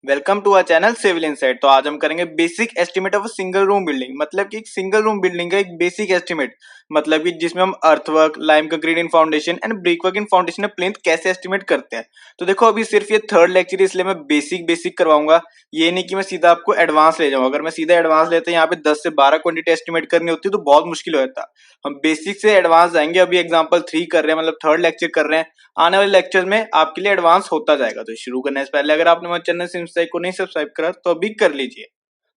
Welcome to our channel civil insight. तो आज हम करेंगे basic estimate of a single room building. मतलब कि एक सिंगल रूम बिल्डिंग का एक बेसिक एस्टिमेट, मतलब कि जिसमें हम earthwork, lime concrete in foundation and brick work in foundation plinth कैसे एस्टिमेट करते हैं। तो देखो अभी सिर्फ ये थर्ड लेक्चर है, इसलिए मैं बेसिक बेसिक करवाऊंगा। ये नहीं कि मैं सीधा आपको एडवांस ले जाऊंगा। अगर मैं सीधा एडवांस लेते हैं यहाँ पे 10 से 12 क्वांटिटी एस्टिमेट करनी होती है तो बहुत मुश्किल हो जाता। हम बेसिक से एडवांस जाएंगे। अभी एग्जाम्पल 3 कर रहे हैं, मतलब थर्ड लेक्चर कर रहे हैं। आने वाले लेक्चर में आपके लिए एडवांस होता जाएगा। तो शुरू करने से पहले अगर आपने हमारे चैनल सिमस्टेक को नहीं सब्सक्राइब करा तो अभी कर लीजिए।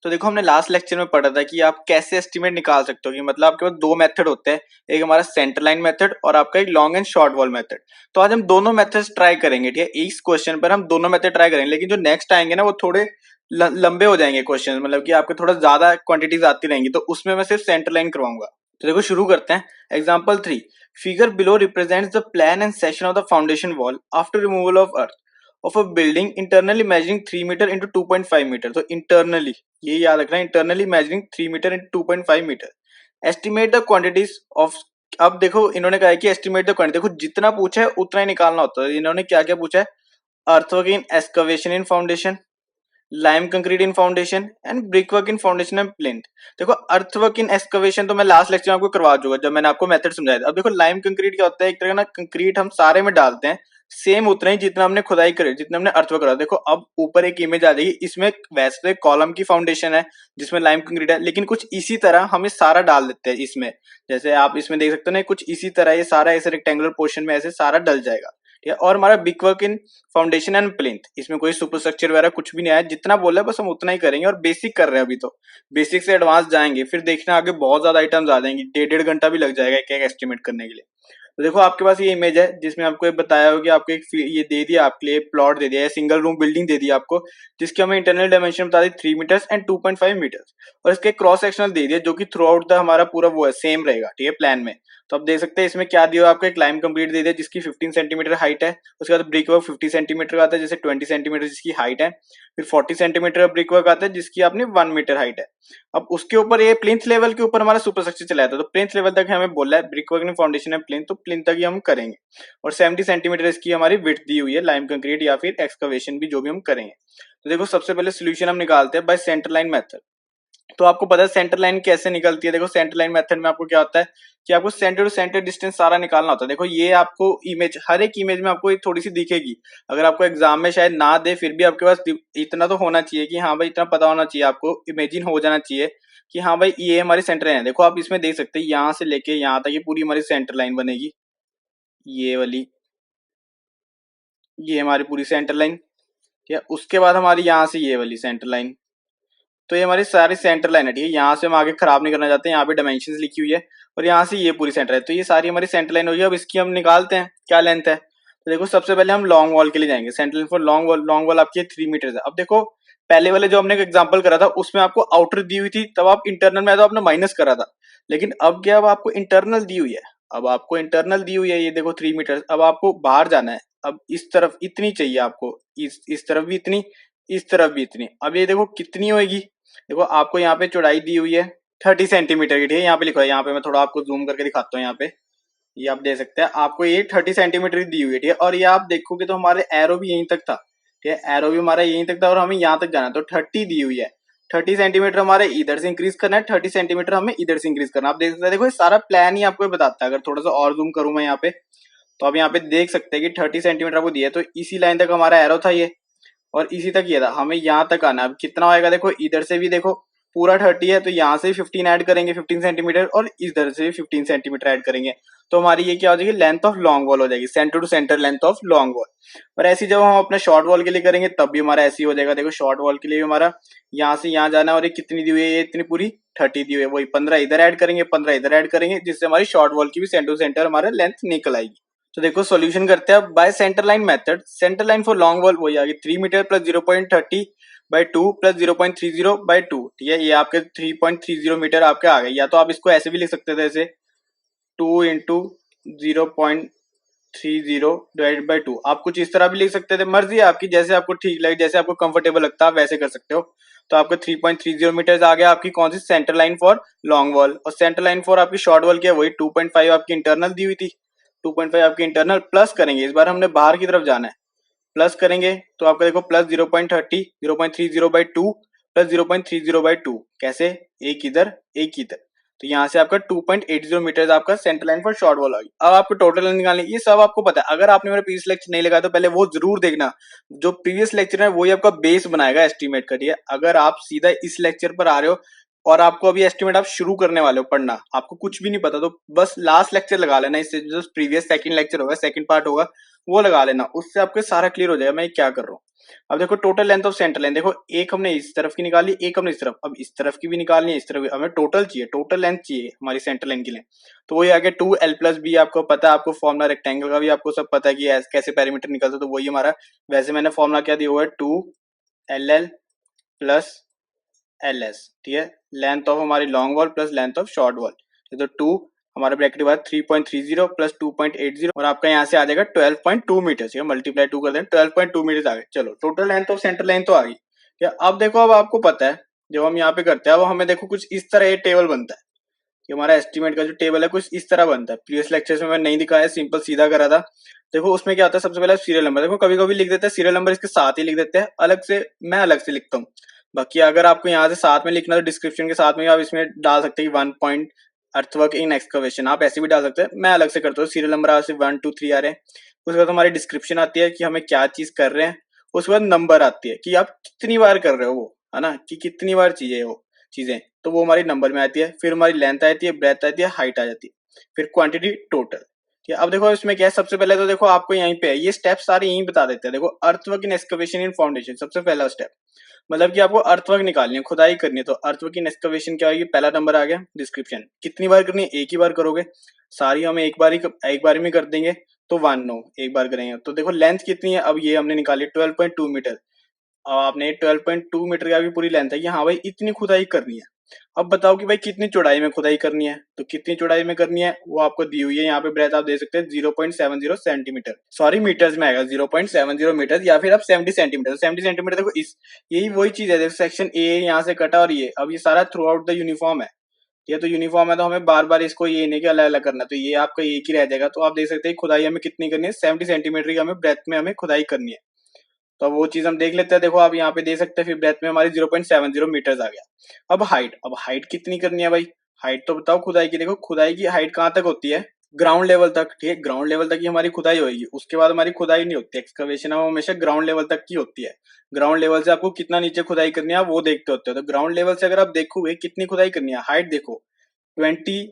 तो देखो हमने लास्ट लेक्चर में पढ़ा था कि आप कैसे एस्टिमेट निकाल सकते हो कि मतलब आपके पास दो मेथड होते हैं, एक हमारा सेंटर लाइन मेथड और आपका एक long and short wall method. तो आज हम दोनों मेथड्स ट्राई करेंगे। ठीक है, इस क्वेश्चन पर हम दोनों मेथड ट्राई करेंगे, लेकिन जो नेक्स्ट आएंगे ना वो थोड़े लंबे हो जाएंगे क्वेश्चन, मतलब कि आपके थोड़ा ज्यादा क्वांटिटीज आती रहेंगी, तो उसमें मैं सिर्फ सेंटर लाइन करवाऊंगा। तो देखो शुरू करते हैं। Example 3, figure below represents the plan and section of the foundation wall after removal of earth of a building internally measuring 3 meter into 2.5 meter। तो internally ये याद रखना है, internally measuring 3 meter into 2.5 meter। estimate the quantities of। अब देखो इन्होंने कहा है कि estimate the quantity। देखो जितना पूछा है उतना ही निकालना होता है। इन्होंने क्या क्या पूछा है, earthwork in excavation in foundation, lime concrete in foundation and brick work in foundation and plinth. देखो अर्थवर्क इन एक्सकवेशन तो मैं लास्ट लेक्चर में आपको करवा चुका जब मैंने आपको मेथड समझाया था। अब देखो लाइम कंक्रीट क्या होता है, एक तरह का ना कंक्रीट हम सारे में डालते हैं सेम उतना ही जितना हमने खुदाई करी, जितना हमने अर्थवर्क करा। देखो अब ऊपर एक इमेज आ जाएगी, इसमें वैसे कॉलम की फाउंडेशन है जिसमें लाइम कंक्रीट है, लेकिन कुछ इसी तरह हम सारा डाल देते हैं इसमें। जैसे आप इसमें देख सकते हो ना, कुछ इसी तरह ये सारा ऐसे रेक्टेंगुलर पोर्शन में ऐसे सारा डल जाएगा। ठीक है, और हमारा big work in foundation and plinth, इसमें कोई सुपर स्ट्रक्चर वगैरह कुछ भी नहीं आया। जितना बोला है बस हम उतना ही करेंगे और बेसिक कर रहे हैं अभी। तो बेसिक से एडवांस जाएंगे, फिर देखना आगे बहुत ज्यादा आइटम्स आ जाएंगे, 1.5 घंटा भी लग जाएगा एक एक एस्टिमेट करने के लिए। तो देखो आपके पास ये इमेज है जिसमें आपको एक बताया हो कि आपको एक ये दे दिया, आपके लिए प्लॉट दे दिया है, सिंगल रूम बिल्डिंग दे दिया आपको, जिसकी हमें इंटरनल डायमेंशन बता दी 3 मीटर्स एंड 2.5 मीटर्स, और इसके क्रॉस सेक्शनल दे दिया जो कि थ्रू आउट द हमारा पूरा वो है सेम रहेगा। ठीक है, प्लान में। तो आप देख सकते हैं इसमें क्या दिया, आपको एक लाइम कंप्लीट दे दिया जिसकी 15 सेंटीमीटर हाइट है। उसके बाद ब्रिक वर्क 50 सेंटीमीटर का आता है, जैसे 20 सेंटीमीटर जिसकी हाइट है। फिर 40 सेंटीमीटर ब्रिक वर्क आता है जिसकी आपने 1 मीटर हाइट है। अब उसके ऊपर ये प्लिंथ लेवल के ऊपर हमारा सुपर स्ट्रक्चर चला जाता है। तो प्लिंथ लेवल तक हमें बोला है, ब्रिक वर्क फाउंडेशन है प्लिंथ, तो प्लिंथ तक ही हम करेंगे। और 70 सेंटीमीटर इसकी हमारी विड्थ दी हुई है लाइम कंक्रीट या फिर एक्सकवेशन भी जो भी हम करेंगे। तो देखो सबसे पहले सोल्यूशन हम निकालते हैं बाय सेंटर लाइन मेथड। तो आपको पता है सेंटर लाइन कैसे निकलती है। देखो सेंटर लाइन मेथड में आपको क्या होता है कि आपको सेंटर टू सेंटर डिस्टेंस सारा निकालना होता है। देखो ये आपको इमेज, हर एक इमेज में आपको थोड़ी सी दिखेगी। अगर आपको एग्जाम में शायद ना दे फिर भी आपके पास इतना तो होना चाहिए कि हाँ भाई इतना पता होना चाहिए, आपको इमेजिन हो जाना चाहिए कि हाँ भाई ये हमारी सेंटर लाइन है। देखो आप इसमें देख सकते हैं यहाँ से लेके यहाँ तक ये पूरी हमारी सेंटर लाइन बनेगी, ये वाली, ये हमारी पूरी सेंटर लाइन। ठीक है, उसके बाद हमारी यहाँ से ये वाली सेंटर लाइन। तो ये हमारी सारी सेंटर लाइन है। ठीक है, यहाँ से हम आगे खराब नहीं करना चाहते, यहाँ पे डायमेंशंस लिखी हुई है और यहाँ से ये पूरी सेंटर है। तो ये सारी हमारी सेंटर लाइन होगी। अब इसकी हम निकालते हैं क्या लेंथ है। तो देखो सबसे पहले हम लॉन्ग वॉल के लिए जाएंगे। Centre line for long wall, long wall आपकी 3 मीटर है। अब देखो पहले वाले जो हमने एग्जाम्पल करा था उसमें आपको आउटर दी हुई थी, तब आप इंटरनल में तो आपने माइनस करा था, लेकिन अब क्या, अब आपको इंटरनल दी हुई है। अब आपको इंटरनल दी हुई है, ये देखो 3 मीटर। अब आपको बाहर जाना है। अब इस तरफ इतनी चाहिए आपको, इस तरफ भी इतनी, इस तरफ भी इतनी। अब ये देखो कितनी होगी। देखो आपको यहाँ पे चौड़ाई दी हुई है 30 सेंटीमीटर की। ठीक है, यहाँ पे लिखा है, यहाँ पे मैं थोड़ा आपको जूम करके दिखाता हूँ। यहाँ पे ये आप देख सकते हैं, आपको ये 30 सेंटीमीटर की दी हुई है। ठीक है, और ये आप देखोगे तो हमारे एरो भी यहीं तक था। ठीक है, एरो भी हमारा यहीं तक था और हमें यहाँ तक जाना है। तो 30 दी हुई है, 30 सेंटीमीटर हमारे इधर से इंक्रीज करना है, 30 सेंटीमीटर हमें इधर से इंक्रीज करना है। आप देख सकते हैं, देखो ये सारा प्लान ही आपको बताता है। अगर थोड़ा सा और जूम करूँ मैं यहाँ पे, तो आप यहाँ पे देख सकते हैं कि 30 सेंटीमीटर आपको दिया है। तो इसी लाइन तक हमारा एरो था ये, और इसी तक ये था, हमें यहाँ तक आना है। अब कितना होएगा, देखो इधर से भी देखो पूरा 30 है, तो यहाँ से 15 ऐड करेंगे 15 सेंटीमीटर, और इधर से 15 सेंटीमीटर ऐड करेंगे। तो हमारी ये क्या हो जाएगी, लेंथ ऑफ लॉन्ग वॉल हो जाएगी, centre to centre length of long wall. और ऐसी जब हम अपने शॉर्ट वॉल के लिए करेंगे तब भी हमारा ऐसी हो जाएगा। देखो शॉर्ट वॉल के लिए हमारा यहाँ से यहाँ जाना है, और ये कितनी दी हुई है, ये इतनी पूरी 30 दी हुई है। वही 15 इधर ऐड करेंगे, 15 इधर ऐड करेंगे, जिससे हमारी शॉर्ट वॉल की भी सेंटर टू सेंटर हमारा लेंथ निकल आएगी। तो देखो सॉल्यूशन करते हैं by centre line method. Centre line for long wall वही आ गई 3 metre plus 0.30 by 2 plus 0.30 by 2। ठीक है, ये आपके 3.30 मीटर आपके आ गए। या तो आप इसको ऐसे भी लिख सकते थे, जैसे 2 इंटू 0.30 डिवाइडेड बाई 2। आप कुछ इस तरह भी लिख सकते थे, मर्जी है आपकी, जैसे आपको ठीक लगे, जैसे आपको कंफर्टेबल लगता है आप वैसे कर सकते हो। तो आपको 3.30 मीटर आ गया आपकी कौन सी, centre line for long wall. और सेंटर लाइन फॉर आपकी शॉर्ट वॉल की है वही 2.5 आपकी इंटरनल दी हुई थी, 2.5 आपकी इंटरनल प्लस करेंगे, इस बार हमने बाहर की तरफ जाना है। प्लस करेंगे तो आपका देखो प्लस 0.30 0.30/2 प्लस 0.30/2 कैसे, एक इधर एक इधर, तो यहाँ से आपका 2.80 मीटर आपका centre line for short wall आ गई। अब आपको टोटल लेंथ निकालनी, ये सब आपको पता है। अगर आपने मेरा प्रीवियस लेक्चर नहीं लगाया तो पहले वो जरूर देखना, जो प्रीवियस लेक्चर है वही आपका बेस बनाएगा एस्टिमेट करिए। अगर आप सीधा इस लेक्चर पर आ रहे हो और आपको अभी एस्टिमेट आप शुरू करने वाले हो पढ़ना, आपको कुछ भी नहीं पता, तो बस लास्ट लेक्चर लगा लेना, इससे जो प्रीवियस सेकंड लेक्चर होगा, सेकंड पार्ट होगा, वो लगा लेना, उससे आपको सारा क्लियर हो जाएगा मैं क्या कर रहा हूँ। अब देखो total length of centre line, देखो एक हमने इस तरफ की निकाली, एक हमने इस तरफ, अब इस तरफ की भी निकालनी है, इस तरफ हमें टोटल चाहिए, टोटल लेंथ चाहिए हमारी सेंटर लाइन के लिए। तो वही आगे 2l+b आपको पता है, आपको फॉर्मुला रेक्टेंगल का भी आपको सब पता है कि कैसे पेरीमीटर निकलता है, तो वही हमारा, वैसे मैंने फॉर्मुला क्या दिया हुआ है 2ll + ls, ठीक है, लेंथ ऑफ हमारी long wall plus length of short wall, तो 2 हमारे ब्रैकेट के बाद 3.30 प्लस 2.80 और आपका यहाँ से आ जाएगा 12.2 मीटर, ठीक है, मल्टीप्लाई 2 कर दें 12.2 मीटर आ गए। चलो total length of centre line तो आ गई, क्या अब देखो, अब आपको पता है जब हम यहाँ पे करते हैं, अब हमें देखो कुछ इस तरह ये टेबल बनता है, कि हमारा एस्टिमेट का जो टेबल है कुछ इस तरह बनता है। प्रीवियस लेक्चर्स में मैंने नहीं दिखाया, सिंपल सीधा करा था। देखो उसमें क्या होता है, सबसे पहले सीरियल नंबर, देखो कभी कभी लिख देते हैं सीरियल नंबर इसके साथ ही लिख देते हैं, अलग से मैं अलग से लिखता हूँ। बाकी अगर आपको यहाँ से साथ में लिखना है तो डिस्क्रिप्शन के साथ में आप इसमें डाल सकते हैं 1 पॉइंट अर्थवर्क इन एक्सकवेशन, आप ऐसे भी डाल सकते हैं, मैं अलग से करता हूँ। सीरियल नंबर आज से 1 2 3 आ रहे हैं, उसके बाद हमारी डिस्क्रिप्शन आती है कि हमें क्या चीज कर रहे हैं, उसके बाद नंबर आती है कि आप कितनी बार कर रहे हो वो, है ना, कि कितनी बार चाहिए वो चीजें, तो वो हमारी नंबर में आती है। फिर हमारी लेंथ आती है, ब्रेथ आती है, हाइट आ जाती है, फिर क्वांटिटी टोटल। ठीक है, अब देखो इसमें क्या है, सबसे पहले तो देखो आपको यहीं पे ये स्टेप सारे यहीं बता देते हैं। देखो अर्थवर्क इन एक्सकवेशन इन फाउंडेशन, सबसे पहला स्टेप मतलब कि आपको अर्थवर्क निकालनी है, खुदाई करनी है, तो अर्थवर्क इन एक्सकवेशन क्या होगी, पहला नंबर आ गया। डिस्क्रिप्शन कितनी बार करनी है, एक ही बार करोगे, सारी हमें एक बार में कर देंगे, तो 1 नो एक बार करेंगे। तो देखो लेंथ कितनी है, अब ये हमने निकाली 12.2 मीटर। अब आपने 12.2 मीटर का भी पूरी लेंथ है कि हाँ भाई इतनी खुदाई करनी है। अब बताओ कि भाई कितनी चौड़ाई में खुदाई करनी है, तो कितनी चौड़ाई में करनी है वो आपको दी हुई है। यहाँ पे ब्रेथ आप दे सकते हैं 0.70 सेंटीमीटर, सॉरी मीटर्स में आएगा 0.70 मीटर, या फिर आप 70 सेंटीमीटर। 70 सेंटीमीटर देखो इस यही वही चीज है, देखो सेक्शन ए यहाँ से कटा और ये, अब ये सारा थ्रू आउट द यूनिफॉर्म है, ये तो यूनिफॉर्म है, तो हमें बार बार इसको ये नहीं कि अलग अलग करना, तो ये आपका एक ही रह जाएगा। तो आप देख सकते हैं खुदाई हमें कितनी करनी है, 70 सेंटीमीटर की हमें ब्रेथ में हमें खुदाई करनी है। तो वो चीज हम देख लेते हैं। देखो आप यहाँ पे दे सकते हैं, फिर ब्रेथ में हमारी 0.70 मीटर्स आ गया। अब हाइट कितनी करनी है भाई, हाइट तो बताओ खुदाई की। देखो खुदाई की हाइट कहाँ तक होती है, ग्राउंड लेवल तक, ठीक है, ग्राउंड लेवल तक ही हमारी खुदाई होगी, उसके बाद हमारी खुदाई नहीं होती। एक्सकवेशन है वो हमेशा ग्राउंड लेवल तक की होती है। ग्राउंड लेवल से आपको कितना नीचे खुदाई करनी है आप वो देखते होते हो, तो ग्राउंड लेवल से अगर आप देखोगे कितनी खुदाई करनी है, हाइट देखो 20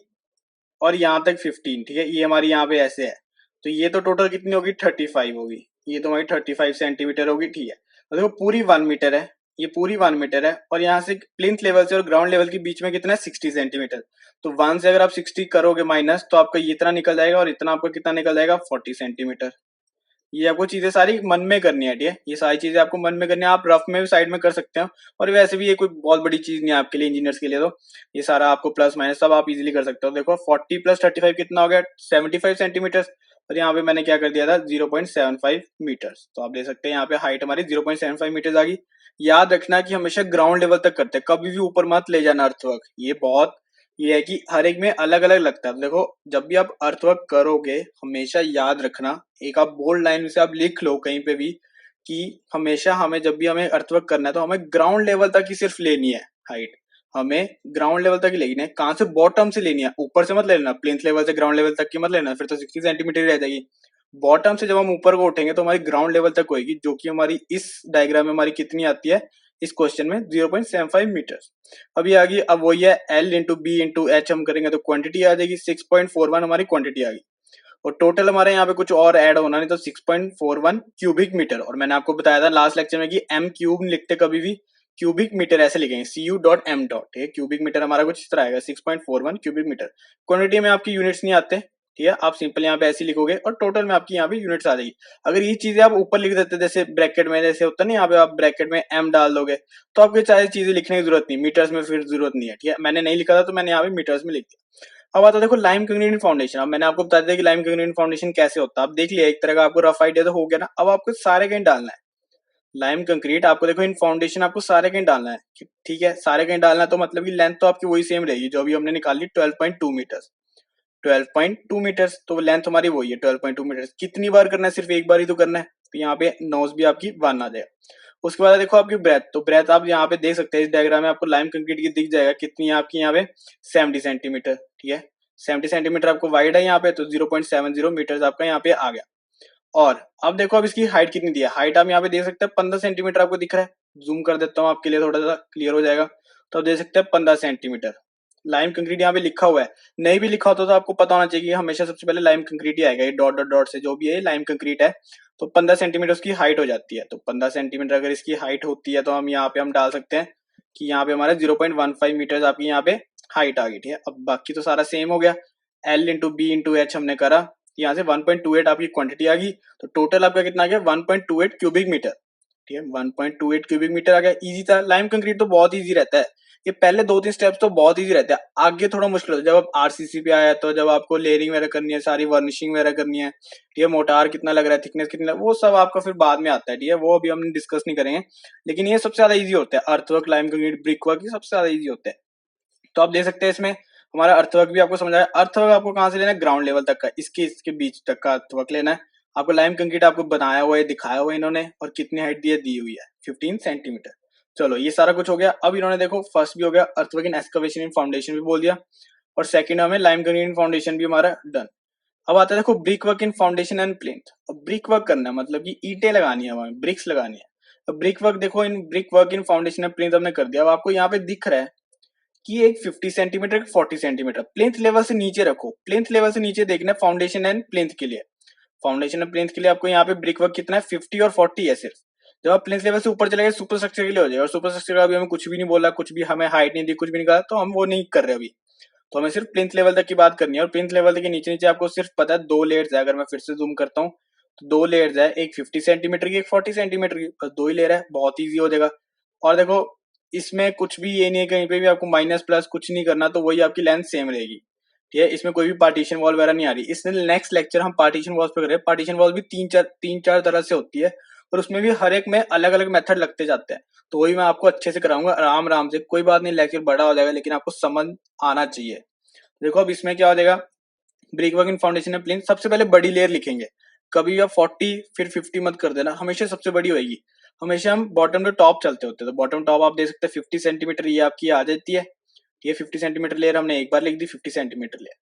और यहाँ तक 15, ठीक है, ये हमारी यहाँ पे ऐसे है, तो ये तो टोटल कितनी होगी 35 होगी, ये तो हमारी 35 सेंटीमीटर होगी, ठीक है। तो देखो पूरी 1 मीटर है, ये पूरी 1 मीटर है, और यहाँ से प्लिंथ लेवल से और ग्राउंड लेवल के बीच में कितना है 60 सेंटीमीटर। तो 1 से अगर आप 60 करोगे माइनस, तो आपका इतना निकल जाएगा, और इतना आपका कितना निकल जाएगा 40 सेंटीमीटर। ये आपको चीजें सारी मन में करनी है, ठीक है, ये सारी चीजें आपको मन में करनी है, आप रफ में भी साइड में कर सकते हो, और वैसे भी ये कोई बहुत बड़ी चीज नहीं है आपके लिए, इंजीनियर्स के लिए, तो ये सारा आपको प्लस माइनस सब आप इजीली कर सकते हो। देखो 40 + 35 कितना हो गया 75 सेंटीमीटर, और यहाँ पे मैंने क्या कर दिया था 0.75 मीटर्स, तो आप देख सकते हैं यहाँ पे हाइट हमारी 0.75 मीटर्स आ गई। याद रखना कि हमेशा ग्राउंड लेवल तक करते हैं, कभी भी ऊपर मत ले जाना अर्थवर्क, ये है कि हर एक में अलग अलग लगता है। देखो जब भी आप अर्थवर्क करोगे हमेशा याद रखना, एक आप बोल्ड लाइन से आप लिख लो कहीं पे भी, कि हमेशा हमें जब भी हमें अर्थवर्क करना है तो हमें ग्राउंड लेवल तक ही सिर्फ लेनी है हाइट, हमें ग्राउंड लेवल तक ही लेनी है। कहाँ से, बॉटम से लेनी है, ऊपर से मत लेना, प्लिंथ लेवल से ग्राउंड लेवल तक की मत लेना, फिर तो 60 सेंटीमीटर ही रह जाएगी। बॉटम से जब हम ऊपर को उठेंगे तो हमारी ग्राउंड लेवल तक होगी, जो कि हमारी इस डायग्राम में हमारी कितनी आती है इस क्वेश्चन में 0.75 मीटर। अभी आ गई, अब वही है L into B into H हम करेंगे तो क्वांटिटी आ जाएगी 6.41 हमारी क्वांटिटी आ गई, और टोटल हमारे यहाँ पे कुछ और ऐड होना नहीं, तो 6.41 क्यूबिक मीटर। और मैंने आपको बताया था लास्ट लेक्चर में कि m क्यूब लिखते कभी भी क्यूबिक मीटर ऐसे लिखेंगे cu.m. ठीक है, क्यूबिक मीटर हमारा कुछ इस तरह आएगा 6.41 क्यूबिक मीटर। क्वांटिटी में आपकी यूनिट्स नहीं आते, ठीक है, आप सिंपल यहाँ पे ऐसे लिखोगे और टोटल में आपकी यहाँ पे यूनिट्स आ जाएगी। अगर ये चीजें आप ऊपर लिख देते जैसे ब्रैकेट में, जैसे होता है ना यहाँ पे आप ब्रैकेट में m डाल दोगे, तो आपको चाहे चीजें लिखने की जरूरत नहीं, मीटर्स में फिर जरूरत नहीं है, ठीक है, मैंने नहीं लिखा था तो मैंने यहाँ पे मीटर्स में लिख दिया। अब आता है देखो लाइम कंक्रीट फाउंडेशन। अब मैंने आपको बता दिया कि लाइम कंक्रीट फाउंडेशन कैसे होता है, आप देख लिया एक तरह का, आपको रफ आइडिया तो हो गया ना। अब आपको सारे कहीं डालना है लाइम कंक्रीट, आपको देखो इन फाउंडेशन आपको सारे कहीं डालना है, ठीक है, सारे कहीं डालना है, तो मतलब की लेंथ तो आपकी वही सेम रहेगी जो अभी हमने निकाली 12.2 मीटर्स। 12.2 मीटर्स तो लेंथ हमारी वही है 12.2 मीटर्स। कितनी बार करना है, सिर्फ एक बार ही तो करना है, तो यहाँ पे नोज भी आपकी 1 आ जाएगा। उसके बाद देखो आपकी ब्रेथ, तो ब्रेथ आप यहाँ पे देख सकते हैं, इस डायग्राम में आपको लाइम कंक्रीट की दिख जाएगा कितनी है आपकी यहाँ पे 70 सेंटीमीटर। ठीक है, 70 सेंटीमीटर आपको वाइड है यहाँ पे, तो 0.70 मीटर आपका यहाँ पे आ गया। और अब देखो अब इसकी हाइट कितनी दी है, हाइट आप यहाँ पे देख सकते हैं 15 सेंटीमीटर आपको दिख रहा है। जूम कर देता हूँ आपके लिए, थोड़ा सा क्लियर हो जाएगा। तो आप देख सकते हैं 15 सेंटीमीटर लाइम कंक्रीट यहाँ पे लिखा हुआ है। नहीं भी लिखा होता तो आपको पता होना चाहिए कि हमेशा सबसे पहले लाइम कंक्रीट ही आएगा, ये डॉट डॉट डॉट से जो भी है लाइम कंक्रीट है। तो 15 सेंटीमीटर उसकी हाइट हो जाती है। तो 15 सेंटीमीटर अगर इसकी हाइट होती है तो हम यहाँ पे हम डाल सकते हैं कि यहाँ पे हमारा 0.15 मीटर आपकी यहाँ पे हाइट आ गई। ठीक है, अब बाकी तो सारा सेम हो गया, L into B into H हमने करा, यहाँ से 1.28 आपकी क्वांटिटी आ गई। तो टोटल आपका कितना आ गया 1.28 क्यूबिक मीटर। ठीक है, 1.28 क्यूबिक मीटर आ गया। इजी था, लाइम कंक्रीट तो बहुत इजी रहता है, ये पहले 2-3 स्टेप्स तो बहुत इजी रहते हैं, आगे थोड़ा मुश्किल होता है जब आप आरसीसी पे आया, तो जब आपको लेयरिंग वगैरह करनी है, सारी वर्निशिंग वगैरह करनी है। ठीक है, मोटार कितना लग रहा है, थिकनेस कितना लग रहा है, वो सब आपका फिर बाद में आता है। ठीक है, वो अभी हम डिस्कस नहीं करेंगे, लेकिन ये सबसे ज्यादा ईजी होता है, earthwork, lime concrete, brick work, ये सबसे ज्यादा ईजी होता है। तो आप देख सकते हैं इसमें हमारा अर्थवर्क भी आपको समझ आया। अर्थवर्क आपको कहाँ से लेना है, ग्राउंड लेवल तक का, इसके बीच तक का अर्थवर्क लेना है आपको। लाइम कंक्रीट आपको बनाया हुआ है, दिखाया हुआ है इन्होंने, और कितनी हाइट दी हुई है 15 सेंटीमीटर। चलो ये सारा कुछ हो गया। अब इन्होंने देखो फर्स्ट भी हो गया, अर्थवर्क इन एक्सकवेशन इन फाउंडेशन भी बोल दिया, और सेकंड हमें लाइम कंक्रीट इन फाउंडेशन भी हमारा डन। अब आता है देखो brick work in foundation and plinth. अब ब्रिक वर्क करना है मतलब कि ईंटें लगानी है, हमें ब्रिक्स लगानी है। अब ब्रिक वर्क देखो, इन brick work in foundation and plinth हमने कर दिया। अब आपको यहाँ पे दिख रहा है कि एक 50 सेंटीमीटर, एक 40 सेंटीमीटर, प्लिंथ लेवल से नीचे रखो, प्लिंथ लेवल से नीचे देखना है फाउंडेशन एंड प्लिंथ के लिए। फाउंडेशन एंड प्लिंथ के लिए आपको यहाँ पे ब्रिक वर्क कितना है 50 और 40 है सिर्फ। जब आप प्लिंथ लेवल से ऊपर चले गए सुपर स्ट्रक्चर के लिए हो जाएगा, और सुपर स्ट्रक्चर का अभी हमें कुछ भी नहीं बोला, कुछ भी हमें हाइट नहीं दी, कुछ भी नहीं कहा, तो हम वो नहीं कर रहे अभी। तो हमें सिर्फ प्लिंथ लेवल तक की बात करनी है, और प्लिंथ लेवल के नीचे नीचे आपको सिर्फ पता है 2 लेयर्स है। अगर मैं फिर से जूम करता हूँ तो 2 लेयर्स है, एक 50 सेंटीमीटर की, एक 40 सेंटीमीटर की, बस 2 ही लेयर है, बहुत ईजी हो जाएगा। और देखो इसमें कुछ भी ये नहीं है, कहीं पे भी आपको माइनस प्लस कुछ नहीं करना, तो वही आपकी लेंथ सेम रहेगी। ठीक है, इसमें कोई भी पार्टीशन वॉल वगैरह नहीं आ रही। इसमें नेक्स्ट लेक्चर हम पार्टीशन वॉल्स पे कर रहे हैं। पार्टीशन वॉल भी तीन चार तरह से होती है, और उसमें भी हर एक में अलग अलग मेथड लगते जाते हैं, तो वही मैं आपको अच्छे से कराऊंगा आराम आराम से। कोई बात नहीं, लेक्चर बड़ा हो जाएगा, लेकिन आपको समझ आना चाहिए। देखो अब इसमें क्या हो जाएगा, brick work in foundation and plinth, सबसे पहले बड़ी लेयर लिखेंगे। कभी आप 40 फिर 50 मत कर देना, हमेशा सबसे बड़ी होगी। हमेशा हम बॉटम टू टॉप चलते होते हैं, तो बॉटम टॉप आप देख सकते हैं 50 सेंटीमीटर ये आपकी आ जाती है। ये 50 सेंटीमीटर लेयर हमने एक बार लिख दी, 50 सेंटीमीटर लेयर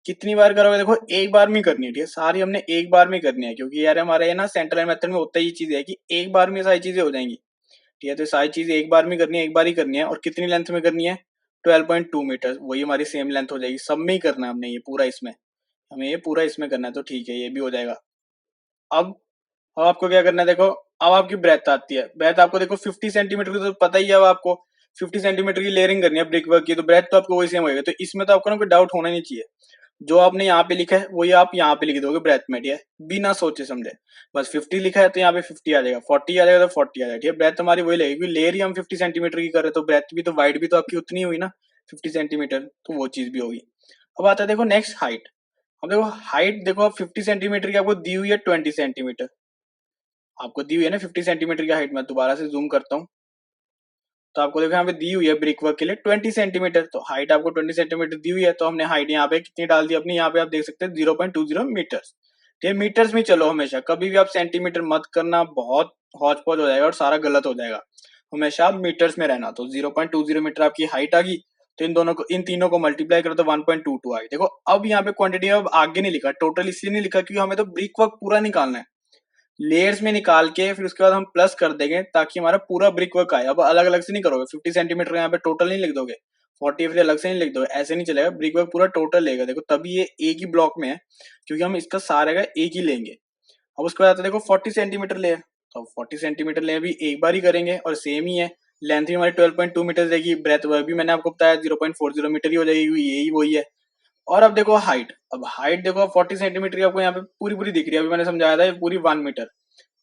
कितनी बार करोगे, देखो एक बार में करनी है। ठीक है, सारी हमने एक बार में करनी है, क्योंकि यार हमारे ना सेंट्रल लाइन मेथड में होता ही चीज है कि एक बार में सारी चीजें हो जाएंगी। ठीक है, तो सारी चीजें एक बार में करनी है, एक बार ही करनी है। और कितनी लेंथ में करनी है, 12.2 मीटर, वही हमारी सेम लेंथ हो जाएगी। सब में ही करना है हमने ये पूरा, इसमें हमें ये पूरा इसमें करना है, तो ठीक है ये भी हो जाएगा। अब आपको क्या करना है, देखो अब आपकी ब्रेथ आती है। ब्रेथ आपको देखो 50 सेंटीमीटर की तो पता ही है, अब आपको 50 सेंटीमीटर की लेयरिंग करनी है ब्रिक वर्क की, तो ब्रेथ तो आपको वही सेम होगा। तो इसमें तो आपको ना कोई डाउट होना नहीं चाहिए, जो आपने यहाँ पे लिखा है वही आप यहाँ पे लिख दोगे ब्रेथ में। ठीक है, बिना सोचे समझे, बस 50 लिखा है तो यहाँ पे 50 आ जाएगा, 40 आ जाएगा तो 40 आ जाएगा। ठीक है, ब्रेथ हमारी वही लगेगी, लेयर ही हम 50 सेंटीमीटर की कर रहे हैं, तो ब्रेथ भी तो वाइड भी तो आपकी उतनी हुई ना 50 सेंटीमीटर, तो वो चीज भी होगी। अब आता है देखो नेक्स्ट हाइट। अब देखो हाइट देखो 50 सेंटीमीटर की आपको दी हुई है 20 सेंटीमीटर, आपको दी हुई है ना 50 सेंटीमीटर की हाइट। में दोबारा से जूम करता हूँ तो आपको देखो यहाँ पे दी हुई है ब्रिक वर्क के लिए 20 सेंटीमीटर, तो हाइट आपको 20 सेंटीमीटर दी हुई है, तो हमने हाइट यहाँ पे कितनी डाल दी अपनी, यहाँ पे आप देख सकते हैं 0.20 मीटर्स। ठीक है, मीटर्स में चलो हमेशा, कभी भी आप सेंटीमीटर मत करना, बहुत हौच पौच हो जाएगा और सारा गलत हो जाएगा। हमेशा आप मीटर्स में रहना। तो 0.20 मीटर आपकी हाइट आ गई, तो इन तीनों को मल्टीप्लाई करो तो 1.22 आ गई। देखो अब यहाँ पे क्वांटिटी अब आगे नहीं लिखा, टोटल इसलिए नहीं लिखा क्योंकि हमें तो ब्रिक वर्क पूरा निकालना है। लेयर्स में निकाल के फिर उसके बाद हम प्लस कर देंगे ताकि हमारा पूरा ब्रिक वर्क आए। अब अलग अलग से नहीं करोगे, 50 सेंटीमीटर यहाँ पे टोटल नहीं लिख दोगे, 40 फिर अलग से नहीं लिख दोगे, ऐसे नहीं चलेगा। ब्रिक वर्क पूरा टोटल लेगा, देखो तभी ये एक ही ब्लॉक में है, क्योंकि हम इसका सारे का एक ही लेंगे। अब उसके बाद देखो 40 सेंटीमीटर लेयर, तो 40 सेंटीमीटर लेयर भी एक बार ही करेंगे और सेम ही है। लेंथ भी हमारी 12.2 मीटर रहेगी, ब्रेथ वर्क भी मैंने आपको बताया 0.40 मीटर ही हो जाएगी, यही वही है। और अब देखो हाइट, अब हाइट देखो 40 सेंटीमीटर की आपको यहाँ पे पूरी पूरी दिख रही है, अभी मैंने समझाया था ये पूरी 1 मीटर।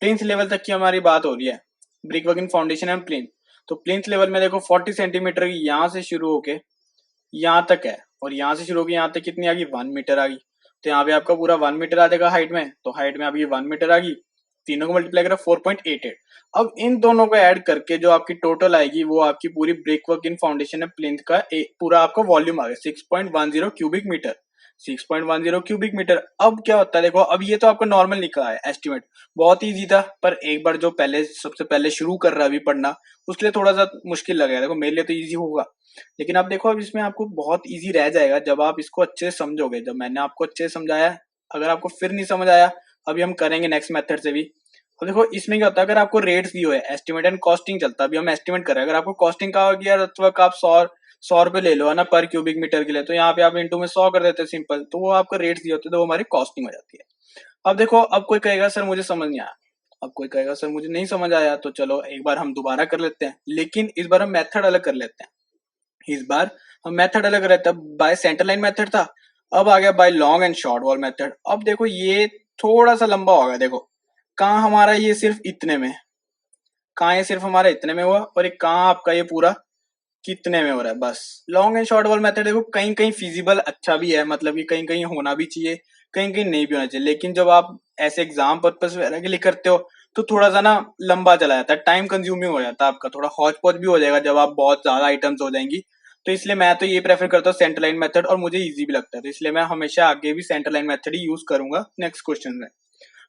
प्लिंथ लेवल तक की हमारी बात हो रही है, brick work in foundation and plinth. तो प्लिंथ लेवल में देखो 40 सेंटीमीटर की यहाँ से शुरू होके यहाँ तक है, और यहाँ से शुरू होकर यहाँ तक कितनी आ गई 1 मीटर आ गई। तो यहाँ पे आपका पूरा 1 मीटर आ जाएगा हाइट में, तो हाइट में आपकी 1 मीटर आ गई, तीनों को मल्टीप्लाई करा 4.88। अब इन दोनों को ऐड करके जो आपकी टोटल आएगी वो आपकी पूरी brick work in foundation and plinth का पूरा आपका वॉल्यूम आ गया 6.10 क्यूबिक मीटर। 6.10 cubic metre. अब क्या होता है देखो, अब ये तो आपका नॉर्मल निकला है एस्टिमेट, बहुत इजी था, पर एक बार जो पहले सबसे पहले शुरू कर रहा है अभी पढ़ना, उसके लिए थोड़ा सा मुश्किल लगेगा। देखो मेरे लिए तो इजी होगा, लेकिन अब देखो अब इसमें आपको बहुत इजी रह जाएगा जब आप इसको अच्छे से समझोगे। जब मैंने आपको अच्छे से समझाया, अगर आपको फिर नहीं समझ आया, अभी हम करेंगे नेक्स्ट मेथड से भी। अब देखो इसमें क्या होता है, अगर आपको रेट्स दी हुए एस्टिमेट एंड कॉस्टिंग चलता है, अभी हम एस्टिमेट कर रहे हैं, अगर आपको कॉस्टिंग कहा गया अथवा आप 100 रुपए ले लो है ना पर क्यूबिक मीटर के लिए, तो यहाँ पे आप इंटू में 100 कर देते हैं सिंपल, तो वो आपका रेट्स दिए होते हैं, तो वो हमारी कॉस्टिंग हो जाती है। अब देखो अब कोई कहेगा सर मुझे समझ नहीं आया, अब कोई कहेगा सर मुझे नहीं समझ आया, तो चलो एक बार हम दोबारा कर लेते हैं, लेकिन इस बार हम मेथड अलग कर लेते हैं। इस बार हम मेथड अलग रहता है, बाय सेंटर लाइन मेथड था, अब आ गया by long and short wall method. अब देखो ये थोड़ा सा लंबा होगा, देखो कहाँ हमारा ये सिर्फ इतने में, कहाँ ये सिर्फ हमारा इतने में हुआ, और एक कहाँ आपका ये पूरा कितने में हो रहा है, बस। Long and short wall method देखो कहीं कहीं फिजिबल अच्छा भी है, मतलब कि कहीं कहीं होना भी चाहिए, कहीं कहीं नहीं भी होना चाहिए, लेकिन जब आप ऐसे एग्जाम पर्पस वगैरह के लिए करते हो तो थोड़ा सा ना लंबा चला जाता है, टाइम कंज्यूमिंग हो जाता है आपका, थोड़ा हौच पौच भी हो जाएगा जब आप बहुत ज्यादा आइटम्स हो जाएंगी। तो इसलिए मैं तो ये प्रेफर करता हूँ सेंटर लाइन मेथड, और मुझे इजी भी लगता है, तो इसलिए मैं हमेशा आगे भी सेंटर लाइन मेथड ही यूज करूंगा नेक्स्ट क्वेश्चन में।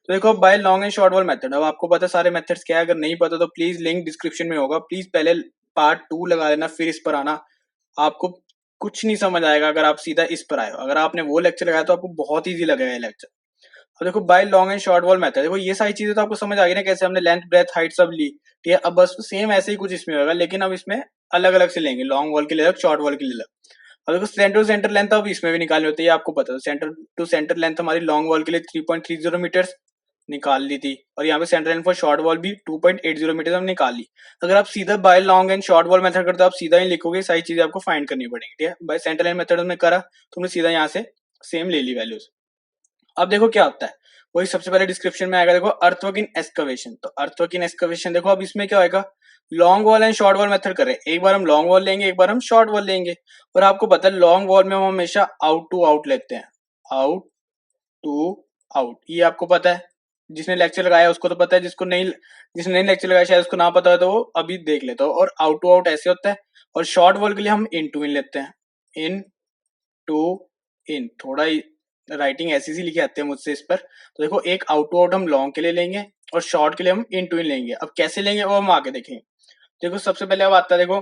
तो देखो by long and short wall method, अब आपको पता सारे मेथड्स क्या है, अगर नहीं पता तो प्लीज लिंक डिस्क्रिप्शन में होगा, प्लीज पहले पार्ट 2 लगा लेना, फिर इस पर आना, आपको कुछ नहीं समझ आएगा अगर आप सीधा इस पर आए हो। अगर आपने वो लेक्चर लगाया तो आपको बहुत इजी लगेगा ये लेक्चर। अब देखो by long and short wall method, देखो ये सारी चीजें तो आपको समझ आ गई ना, कैसे हमने लेंथ ब्रेथ हाइट सब ली, ठीक है। अब बस सेम ऐसे ही कुछ इसमें होगा, लेकिन अब इसमें अलग अलग से लेंगे, लॉन्ग वॉल के लिए अलग, शॉर्ट वॉल के लिए अलग। अब देखो सेंटर टू सेंटर लेंथ अब इसमें भी निकालनी होती है, आपको पता है सेंटर टू सेंटर लेंथ हमारी लॉन्ग वॉल के लिए 3.30 मीटर निकाल ली थी, और यहाँ पे centre line for short wall भी 2.80 मीटर हमने निकाल ली। अगर आप सीधा by long and short wall method करते हो, आप सीधा ही लिखोगे, सारी चीजें आपको फाइंड करनी पड़ेगी, ठीक है। बाय सेंटर लाइन मेथड हमने करा तो हमने सीधा यहाँ से सेम ले ली वैल्यूज। अब देखो क्या होता है, वही सबसे पहले डिस्क्रिप्शन में आएगा, देखो अर्थवर्क इन एक्सकवेशन, तो अर्थवर्क इन एक्सकवेशन देखो अब इसमें क्या होगा, long wall and short wall method कर रहे हैं, एक बार हम लॉन्ग वॉल लेंगे, एक बार हम शॉर्ट वॉल लेंगे। और आपको पता है लॉन्ग वॉल में हम हमेशा आउट टू आउट लेते हैं, आउट टू आउट, ये आपको पता है, जिसने लेक्चर लगाया उसको तो पता है, जिसने नहीं लेक्चर लगाया शायद उसको ना पता है, तो वो अभी देख लेता हो। और आउट टू आउट ऐसे होता है, और शॉर्ट वॉल के लिए हम इन टू इन लेते हैं, इन टू इन, थोड़ा राइटिंग ऐसी सी लिखी आती है मुझसे इस पर। तो देखो एक आउट टू आउट हम लॉन्ग के लिए लेंगे, और शॉर्ट के लिए हम इन टू इन लेंगे। अब कैसे लेंगे वो हम आगे देखेंगे। देखो सबसे पहले अब आता है देखो